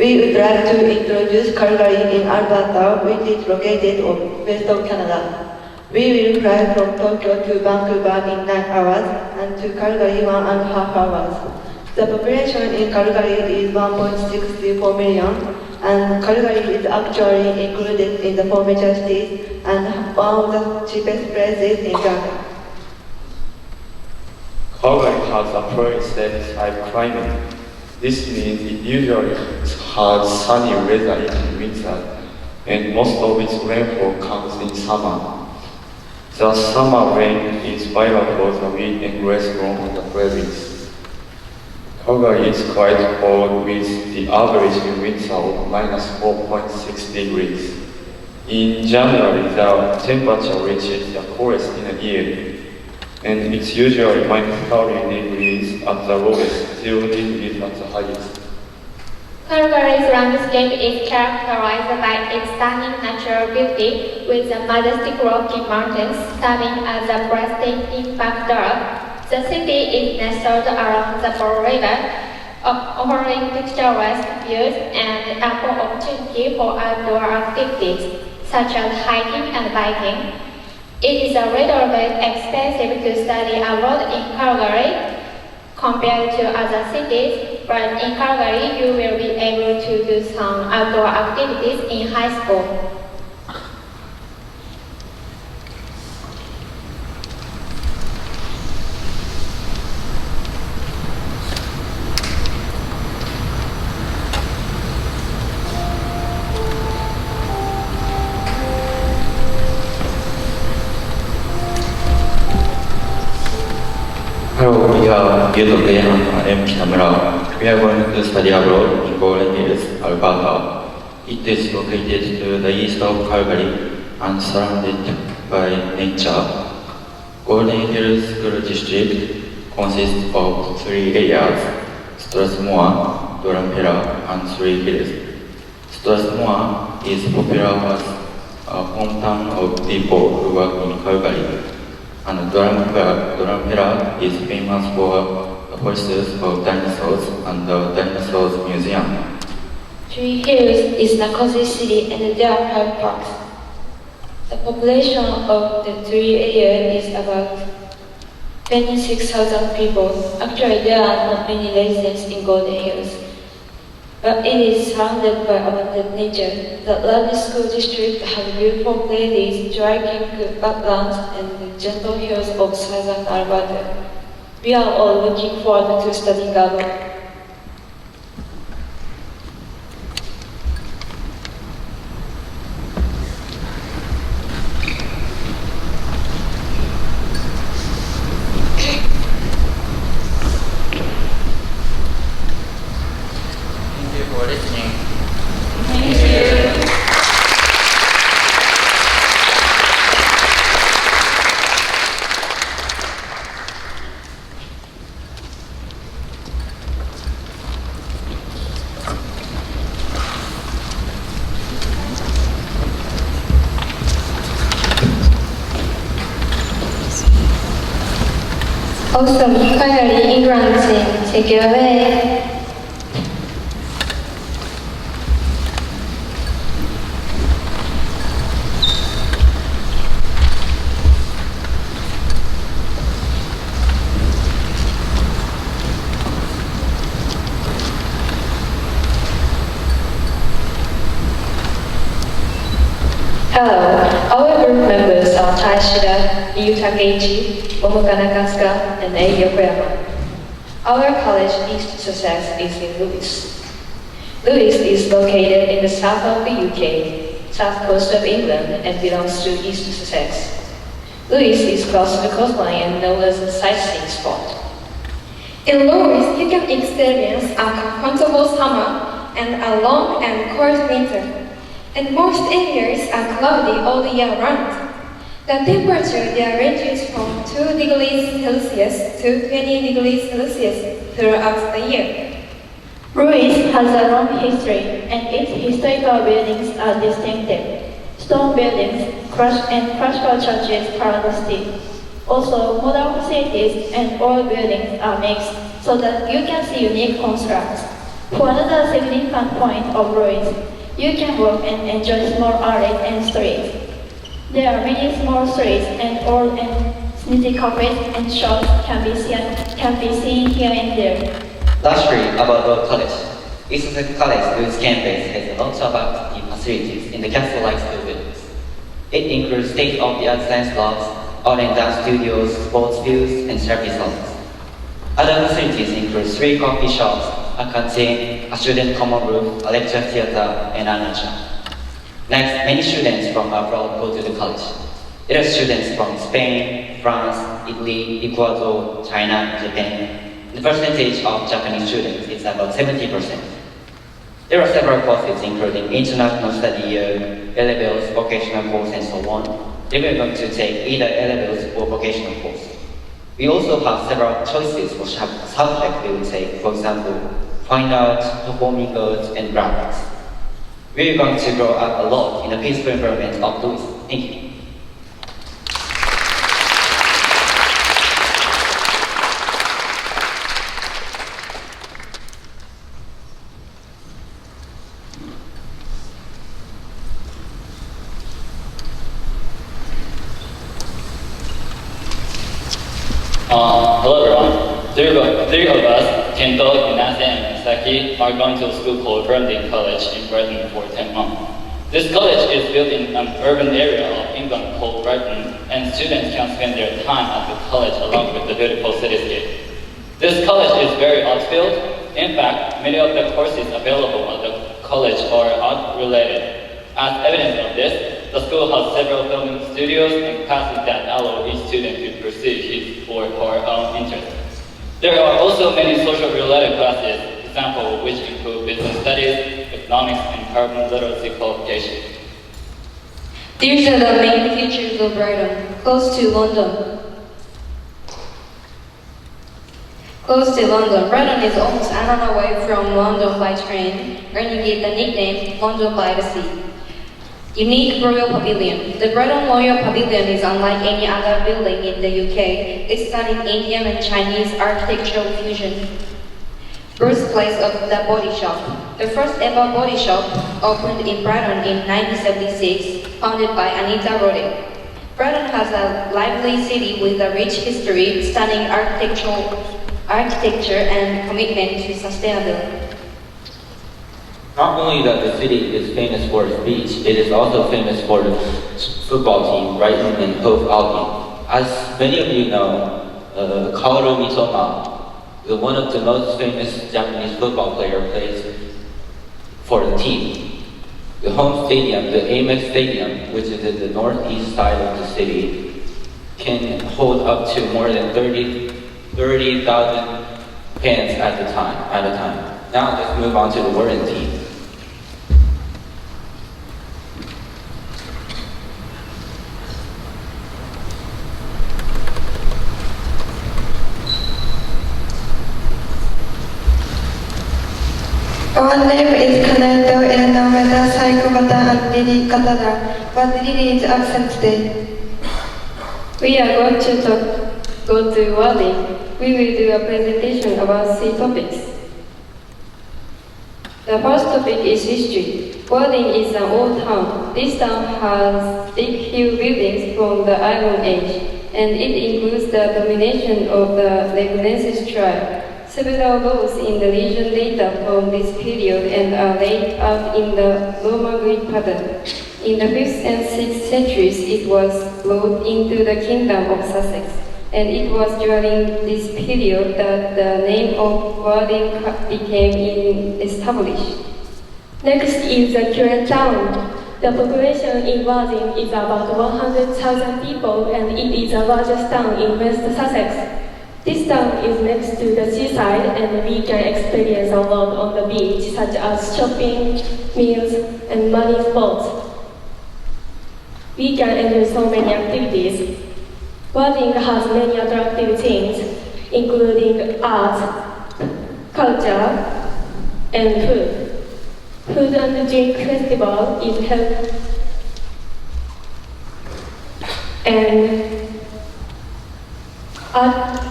We would like to introduce Calgary in Alberta, which is located on west of Canada. We will fly from Tokyo to Vancouver in 9 hours and to Calgary 1.5 hours. The population in Calgary is 1.64 million, and Calgary is actually included in the 4 major cities and one of the cheapest places in Canada. Calgary has a very steady climate. This means it usually has sunny weather in winter, and most of its rainfall comes in summer. The summer rain is vital for the wheat and grass grown on the prairies. Calgary is quite cold with the average in winter of minus 4.6 degrees. In January, the temperature reaches the coldest in a year, and it's usually minus 30 degrees at the lowest, 0 degrees at the highest. Calgary's landscape is characterized by its stunning natural beauty, with the majestic Rocky Mountains serving as a breathtaking backdrop. The city is nestled around the Bow River, offering picturesque views and ample opportunity for outdoor activities, such as hiking and biking. It is a little bit expensive to study abroad in Calgary compared to other cities, but in Calgary you will be able to do some outdoor activities in high school. Hello, we are Yuto and I am Kinamura. We are going to study abroad in Golden Hills, Alberta. It is located to the east of Calgary and surrounded by nature. Golden Hills School District consists of 3 areas: Strathmore, Drummond, and Three Hills. Strathmore is popular as a hometown of people who work in Calgary. And Drummond is famous for the fossils of dinosaurs and the Dinosaurs Museum. Three Hills is a cozy city and there are 5 parks. The population of the three areas is about 26,000 people. Actually, there are not many residents in Golden Hills, but it is surrounded by abundant nature. The largest school district has beautiful places, striking backgrounds, and the gentle hills of southern Alberta. We are all looking forward to studying abroad. Thank you for listening. Awesome, Calgary, England, take it away. Hello, our group members are Tai Shida, Ryu Takeichi, Momoka Nakasuka, and Ei Yokoyama. Our college East Sussex is in Lewis. Lewis is located in the south of the UK, south coast of England, and belongs to East Sussex. Lewis is close to the coastline and known as a sightseeing spot. In Lewis, you can experience a comfortable summer and a long and cold winter. And most areas are cloudy all year round. The temperature there ranges from 2 degrees Celsius to 20 degrees Celsius throughout the year. Lewis has a long history, and its historical buildings are distinctive. Stone buildings, classical churches crowd the city. Also, modern facilities and old buildings are mixed, so that you can see unique contrasts. For another significant point of Ruiz, you can walk and enjoy small alleys and streets. There are many small streets and old and snazzy cafes and shops can be seen here and there. Lastly, about our college. East Sussex College, whose campus has a lot of active facilities in the castle-like buildings. It includes state-of-the-art science labs, art and dance studios, sports fields, and service halls. Other facilities include 3 coffee shops, a canteen, a student common room, a lecture theater, and an shop. Next, many students from abroad go to the college. There are students from Spain, France, Italy, Ecuador, China, and Japan. The percentage of Japanese students is about 70%. There are several courses including international study year, A-levels, vocational course, and so on. They are going to take either A-levels or vocational course. We also have several choices for subjects we will take, for example, fine arts, performing arts, and graphics. We are going to grow up a lot in the peaceful environment of Louis. Thank you. Hello everyone. Three of us, Kento, Inase, and Misaki, are going to a school called Burnley College in Brighton for 10 months. This college is built in an urban area of England called Brighton, and students can spend their time at the college along with the beautiful cityscape. This college is very art-filled. In fact, many of the courses available at the college are art-related. As evidence of this, the school has several filming studios and classes that allow each student to pursue his or her own interests. There are also many social-related classes, example which include business studies, economics, and carbon literacy qualifications. These are the main features of Brighton, close to London. Brighton is almost an hour away from London by train, earning it the nickname London by the Sea. Unique Royal Pavilion. The Brighton Royal Pavilion is unlike any other building in the UK. It's stunning Indian and Chinese architectural fusion. Birthplace of the Body Shop. The first ever body shop opened in Brighton in 1976, founded by Anita Roddick. Brighton has a lively city with a rich history, stunning architecture, and commitment to sustainability. Not only that the city is famous for its beach, it is also famous for the football team, Brighton and Hove Albion. As many of you know, Kaoru Mitoma, one of the most famous Japanese football players, plays for the team. The home stadium, the Amex Stadium, which is in the northeast side of the city, can hold up to more than 30,000 fans at a time. Now let's move on to the Warren team. Our name is Kanado Elanamada Saikobata and Lily Katada, but Lily is absent today. We are going to go to Wadi. We will do a presentation about 3 topics. The first topic is history. Wadi is an old town. This town has big hill buildings from the Iron Age, and it includes the domination of the Lebanese tribe. Several laws in the region data from this period and are laid out in the Roman Greek pattern. In the 5th and 6th centuries, it was brought into the kingdom of Sussex, and it was during this period that the name of Wadi became established. Next is the current town. The population in Wadi is about 100,000 people, and it is the largest town in West Sussex. This town is next to the seaside, and we can experience a lot on the beach, such as shopping, meals, and money sports. We can enjoy so many activities. Wadi has many attractive things, including art, culture, and food. Food and drink festival is held, and art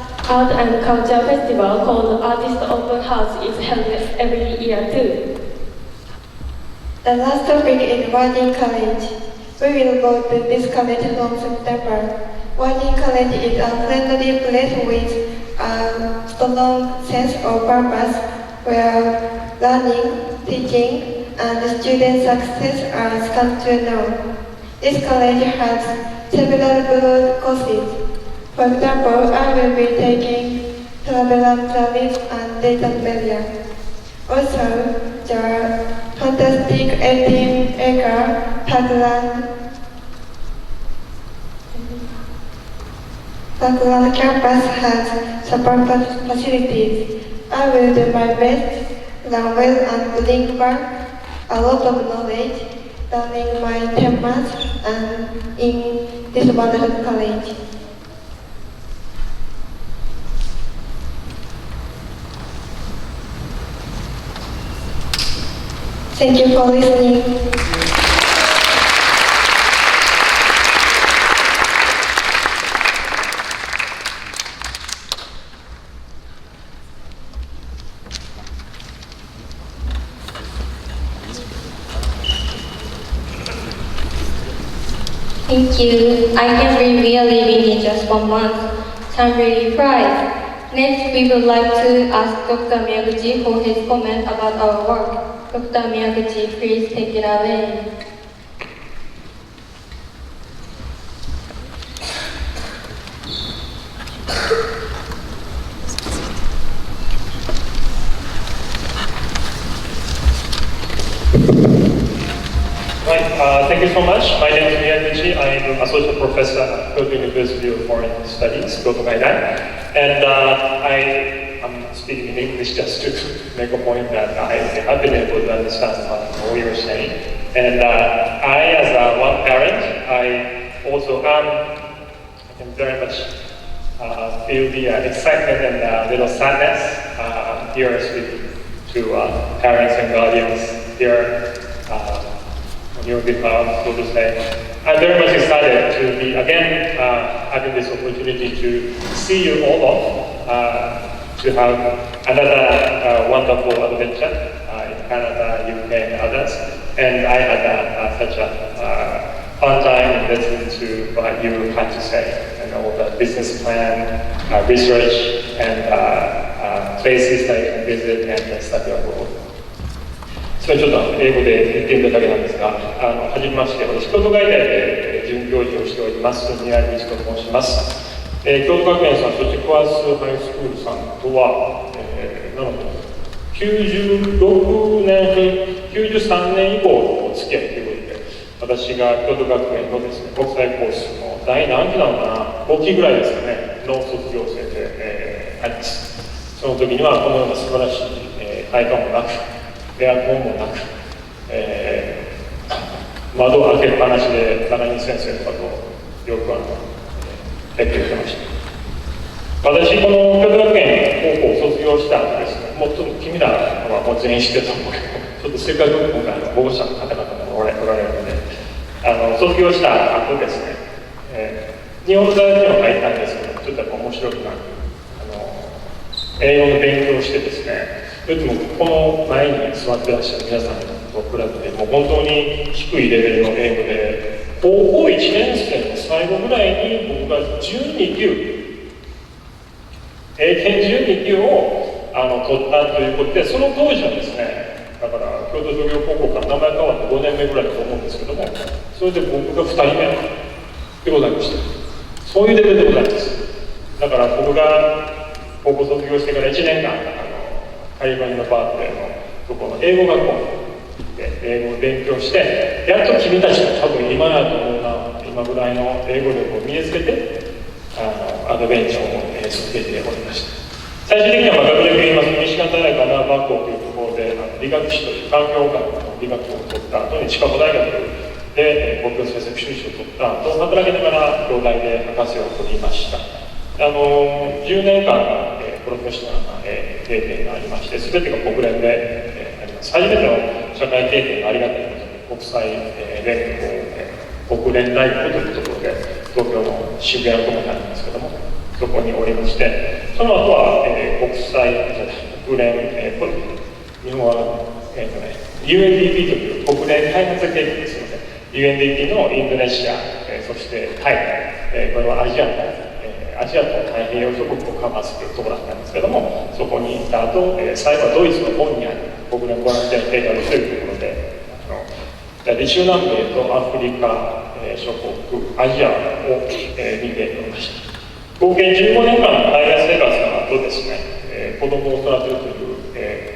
and culture festival called Artist Open House is held every year too. The last topic is Warding College. We will go to this college from September. Warding College is a friendly place with a strong sense of purpose where learning, teaching, and student success are come to know. This college has several broad courses. For example, I will be taking travel and tourism and data media. Also, the fantastic 18-acre Parkland campus has super facilities. I will do my best, learn well and bring back a lot of knowledge during my 10 months and in this wonderful college. Thank you for listening. Thank you. I can reveal living in just 1 month. I'm really proud. Next, we would like to ask Dr. Miyaguchi for his comment about our work. Dr. Miyaguchi, please take it away. Thank you so much. My name is Miyaguchi. I am Associate Professor at Kyoto University of Foreign Studies, Kyoto Gaidan. And I'm speaking in English just to make a point that I have been able to understand what you're saying. And I, as one parent, I also am very much feel the excitement and a little sadness here speaking to parents and guardians here. Your behalf, so to say. I'm very much excited to be again having this opportunity to see you all off, to have another wonderful adventure in Canada, UK, and others. And I had such a fun time listening to what you had to say, and all the business plan, research, and places that you can visit and study abroad. ちょっと英語で言ってみただけなんですが、はじめまして、私、京都外大で准教授をしております、宮井道と申します。京都学園さん、そしてクワースハイスクールさんとは、96年、93年以降のお付き合いということで、私が京都学園のですね、国際コースの第何期なのかな、5期ぐらいですかね、の卒業生で、あります。その時には、このような素晴らしい体感もなく、エアコンもなく、窓を開けっぱなしで金井先生とかとよく勉強してました。私、この京都学園高校を卒業した後ですね、もうちょっと君らはもう全員知ってると思うけど、ちょっとせっかく今回保護者の方々もおられるので、卒業した後ですね、日本の大学には入ったんですけど、ちょっとやっぱ面白くなく、英語の勉強をしてですね、いつもこの前に座ってらっしゃる皆さんと比べて、もう本当に低いレベルの英語で、高校1年生の最後ぐらいに僕が12級、英検12級を取ったということで、その当時はですね、だから京都商業高校から名前変わって5年目ぐらいだと思うんですけども、それで僕が2人目でございました。そういうレベルでございます。だから僕が高校卒業してから1年間、カリフォルニアのバークレーのところの英語学校で英語を勉強して、やっと君たちが多分今やと思うな、今ぐらいの英語力を身につけて、アドベンチャーを続けておりました。最終的には学歴で言いますと、ミシガン大学アナーバックというところで理学士という環境学の理学を取った後にシカゴ大学で国境政策修士を取った後、働きながら京大で博士を取りました。10年間プロフェッショナルな経験がありまして、すべてが国連であります。初めての社会経験がありがたいことに、国際連合、国連大学というところで、東京の渋谷のところにあるんですけども、そこにおりまして、その後は、国連、日本は、UNDP という国連開発計画です。UNDP のインドネシア、そしてタイ、これはアジアと太平洋諸国をカバーするところだったんですけども、そこに行った後、最後はドイツの本にある国連ボランティア計画というところで、中南米とアフリカ、諸国、アジアを、見ておりました。合計15年間の海外生活の後ですね、子供を育てるという、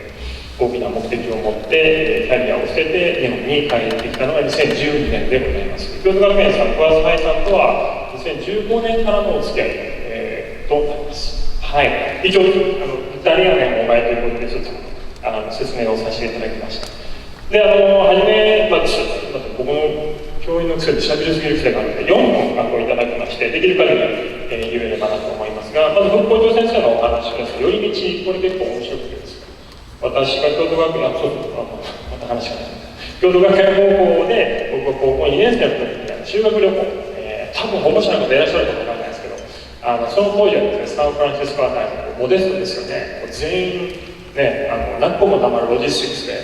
大きな目的を持ってキャリアを捨てて日本に帰ってきたのが2012年でございます。京都学園さん、桑津愛さんとは2015年からのお付き合い、となります。はい、一応イタリア年お前ということでちょっと説明をさせていただきました。で、初め、僕の教員の癖でしゃべりすぎる癖があるので4分学校いただきまして、できる限り、言えればなと思いますが、まず副校長先生のお話です。寄り道、これ結構面白くてです。私が京都学園、また話がない。京都学園高校で、僕は高校2年生の時に修学旅行、多分保護者の方いらっしゃるかわからないですけど、その当時はですね、サンフランシスコあたりのモデストですよね、全員、ね、何個もたまるロジスティクスで、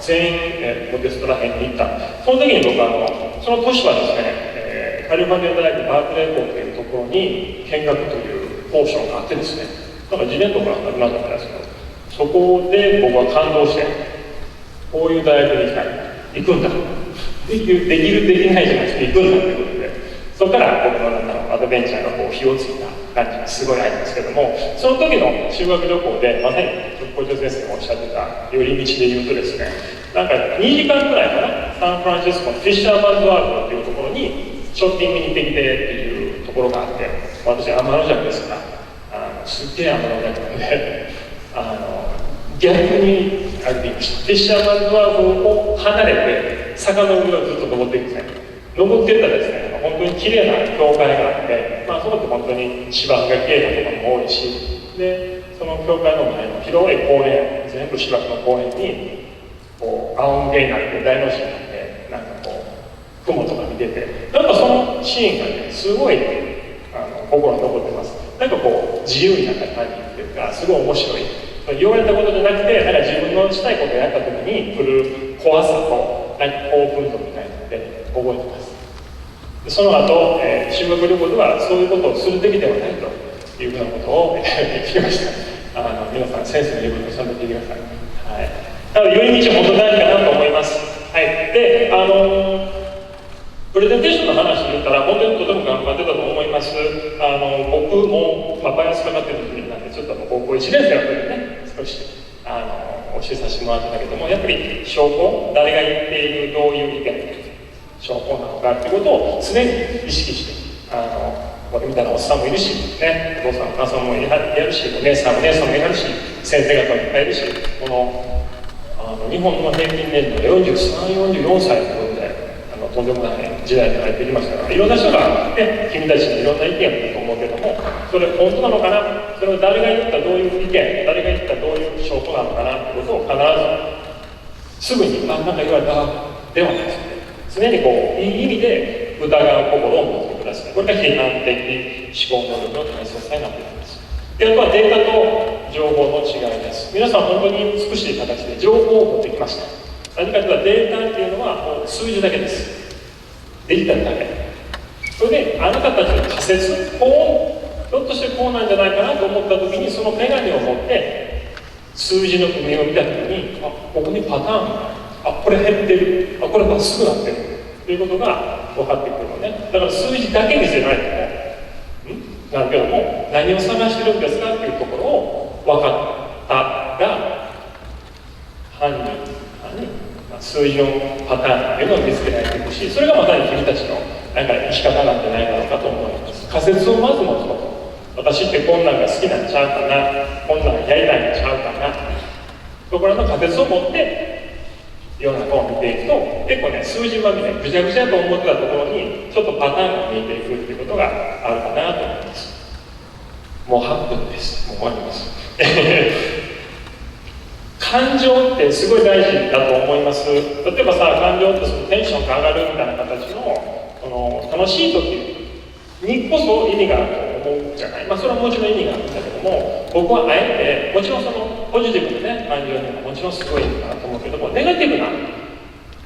全員、モデストら辺に行った。その時に僕はその年はですね、カリフォルニア大学バークレー校というところに見学というポーションがあってですね、なんか次年度から始まったんですけど、そこで僕は感動して、こういう大学に行きたい、行くんだ、できる、できないじゃなくて行くんだということで、そこから僕の中のアドベンチャーがこう火をついた感じがすごいあるんですけども、その時の修学旅行で、まさに校長先生がおっしゃってた寄り道で言うとですね、なんか2時間くらいかな、サンフランシスコのフィッシャーマンズワールドというところにショッピングに行ってきてっていうところがあって、私天の弱ですから、すっげえ天の弱なので、逆に歩いていました。フィッシャーマンズワールドを離れて坂の上をずっと登っていくんですね。登っていったらですね、本当に綺麗な教会があって、そこって本当に芝生が綺麗なところも多いし、でその教会の前の広い公園、全部芝生の公園にこう仰向けになって大の字になって、なんかこう雲とか見てて、なんかそのシーンがね、すごい心に残ってます。なんかこう自由になった感じっていうか、すごい面白い。言われたことじゃなくて、なんか自分のしたいことをやった時に来る怖さとなんか興奮度みたいなので覚えてます。その後、修学旅行ではそういうことをするべきではないというふうなことを聞きました。皆さん先生の言うことをちゃんと聞いてください。はい。なので寄り道は本当に大事かなと思います。はい。で、プレゼンテーションの話で言ったら本当にとても頑張ってたと思います。僕もバイアスかかってる時なんで、ちょっと高校1年生の時にね、少し教えさせてもらってたけども、やっぱり証拠、誰が言っているどういう意見、証拠なのかっていうことを常に意識して、僕みたいなおっさんもいるし、ね、お父さんお母さんもいるし、お姉さんお姉さんもいるし、先生方もいっぱいいるし、この日本の平均年齢が43、44歳ということで、とんでもない時代に入ってきましたから、いろんな人が、ね、君たちにいろんな意見を言うと思うけども、それ本当なのかな、それを誰が言ったどういう意見、誰が言ったどういう証拠なのかなってことを必ずすぐになんか言われたではないですね。常にこういい意味で疑う心を持ってください。これが批判的思考能力の大切さになっていきます。で、あとはデータと情報の違いです。皆さん本当に美しい形で情報を持ってきました。何かというとデータっていうのは数字だけです。デジタルだけ。それであなたたちの仮説、ひょっとしてこうなんじゃないかなと思った時に、その眼鏡を持って数字の譜面を見た時に、ここにパターンがある、これ減ってる、これまっすぐなってるということが分かってくるのね。だから数字だけ見せられてもなんけども、何を探してるんですかっていうところを分かったら犯人数字のパターンっていうのを見つけられていくし、それがまさに君たちのなんか生き方なんじゃないかと思います。仮説をまず持つこと。私ってこんなんが好きなんちゃうかな、こんなんやりたいんちゃうかな、そこらの仮説を持って世の中を見ていくと、結構ね、数字まみれぐちゃぐちゃと思ってたところにちょっとパターンが見えていくっていうことがあるかなと思います。もう8分です。もう終わります。感情ってすごい大事だと思います。例えばさ、感情ってそのテンションが上がるみたいな形の楽しい時にこそ意味があると思思うじゃない。それはもちろん意味があるんだけども、僕はあえてもちろんそのポジティブなね感情にはもちろんすごい意味があると思うけども、ネガティブな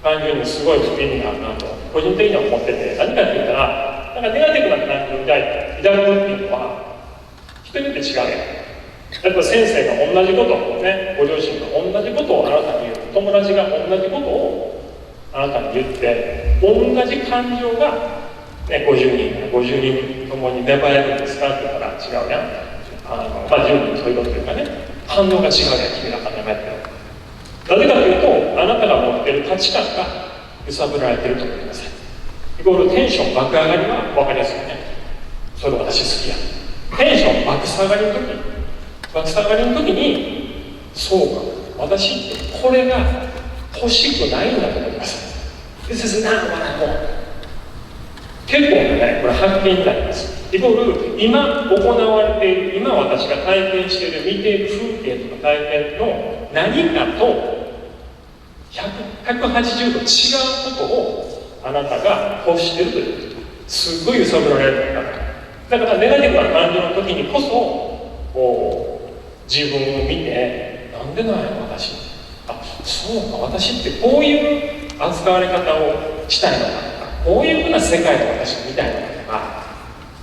感情にすごい意味があるなと個人的には思ってて、何かって言ったらなんかネガティブな感情を抱くっていうのは人によって違うやん。例えば先生が同じことをね、ご両親が同じことをあなたに言う、友達が同じことをあなたに言って同じ感情が、ね、50人ともに芽生えるんですかって言ったら違うやん。10人そういうことというかね、反応が違うやん、君らが芽生えてる。なぜかというと、あなたが持っている価値観が揺さぶられていると思います。イコールテンション爆上がりは分かりやすいね。それ私好きや。テンション爆下がりの時に、そうか、私ってこれが欲しくないんだと思います。This is not what I want。結構ね、これ発見になります。イコール、今行われている、今私が体験している、見ている風景とか体験の何かと180度違うことをあなたが欲しているということ。すっごい揺さぶられるんだから。だからネガティブな感情の時にこそ、自分を見て、なんでなんやろ私。そうか、私ってこういう扱われ方をしたいのかとか、こういうふうな世界を私見たいのかとか、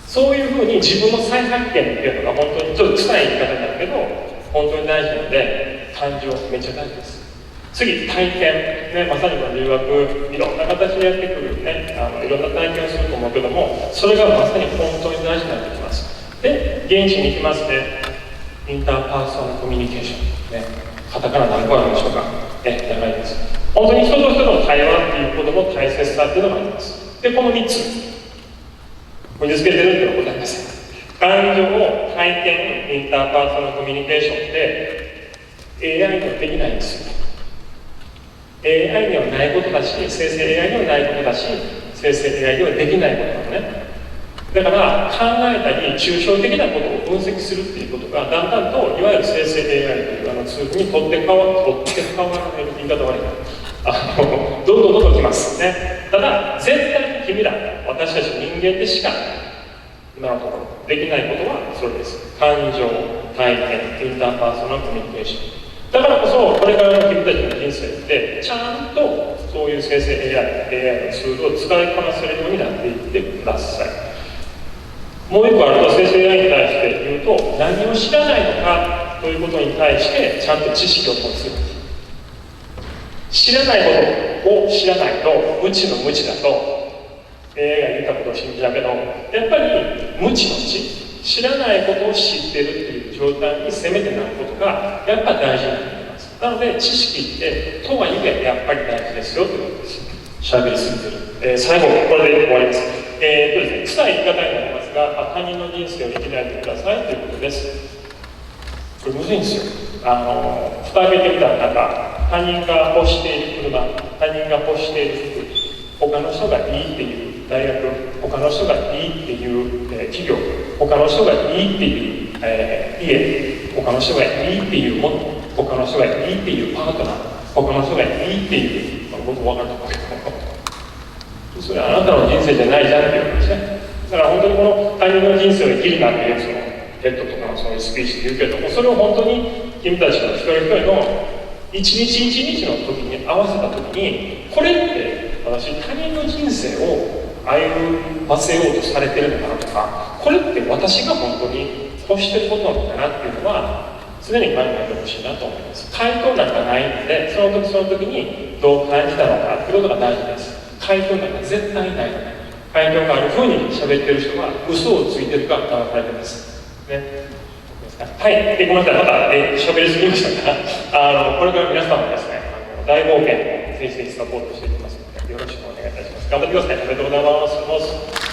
そういうふうに自分の再発見っていうのが本当にちょっと臭い言い方になるけど、本当に大事なので、感情めっちゃ大事です。次、体験、ね、まさにこの留学、いろんな形でやってくるね、いろんな体験をすると思うけども、それがまさに本当に大事になってきます。で、現地に行きますね、インターパーソナルコミュニケーション、ね、カタカナ何個あるんでしょうか、長いです。本当に人と人の対話っていうことの大切さっていうのがあります。で、この3つ、身につけてるっていうのはございません。感情を体験、インターパーソナルコミュニケーションって AI にはできないんですよ。AI にはないことだし、生成 AI にはないことだし、生成 AI にはできないことなのね。だから考えたり抽象的なことを分析するっていうことがだんだんといわゆる生成 AI というツールに取って代わられる言い方悪いな。どんどんきますね。ただ絶対に君ら私たち人間でしか今のところできないことはそれです。感情、体験、インターパーソナルコミュニケーション。だからこそこれからの君たちの人生ってちゃんとそういう生成 AI のツールを使いこなせるようになっていってください。もう一個あると、生成 AI に対して言うと、何を知らないのかということに対してちゃんと知識を持つ。知らないことを知らないと無知の無知だと AI が言ったことを信じたけど、やっぱり無知の知、知らないことを知ってるっていう状態にせめてなることがやっぱ大事になってきます。なので知識ってとはいえやっぱり大事ですよということです。喋りすぎてる。最後これで終わります。ですね、臭い言い方になりますが、他人の人生を生きないでくださいということです。これむずいんですよ。蓋開けてみたらなんか他人が欲している車、他人が欲している服、他の人がいいっていう大学、他の人がいいっていう、企業、他の人がいいっていう、家、他の人がいいっていうもの、他の人がいいっていうパートナー、他の人がいいっていう、僕も分かると思うけど、それはあなたの人生じゃないじゃんっていうことですね。だから本当にこの他人の人生を生きるなっていうそのヘッドとかのそういうスピーチで言うけども、それを本当に君たちの一人一人の一日一日の時に合わせた時に、これって私他人の人生を歩ませようとされてるのかなとか、これって私が本当に欲してることなのかなっていうのは常に考えてほしいなと思います。回答なんかないので、その時その時にどう感じたのかっていうことが大事です。回答なんか絶対ない。回答があるふうに喋ってる人は嘘をついてるか騙されてます。ね。はい。で、ごめんなさい。また喋りすぎましたが、これから皆さんもですね、大冒険をぜひぜひサポートしていきますので、よろしくお願いいたします。頑張ってください。おめでとうございます。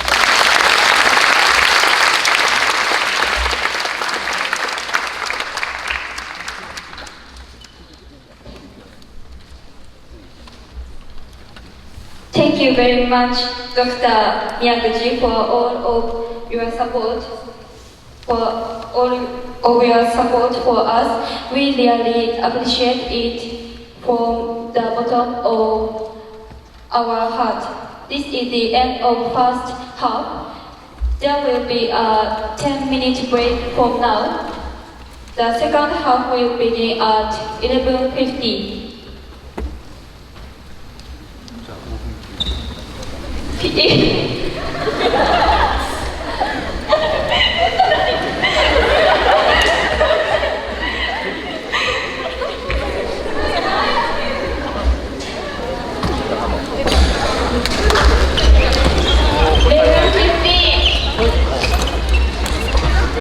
Thank you very much, Dr. Miyaguchi, for all of your support, for us. We really appreciate it from the bottom of our heart. This is the end of first half. There will be a 10-minute break from now. The second half will begin at 11:50.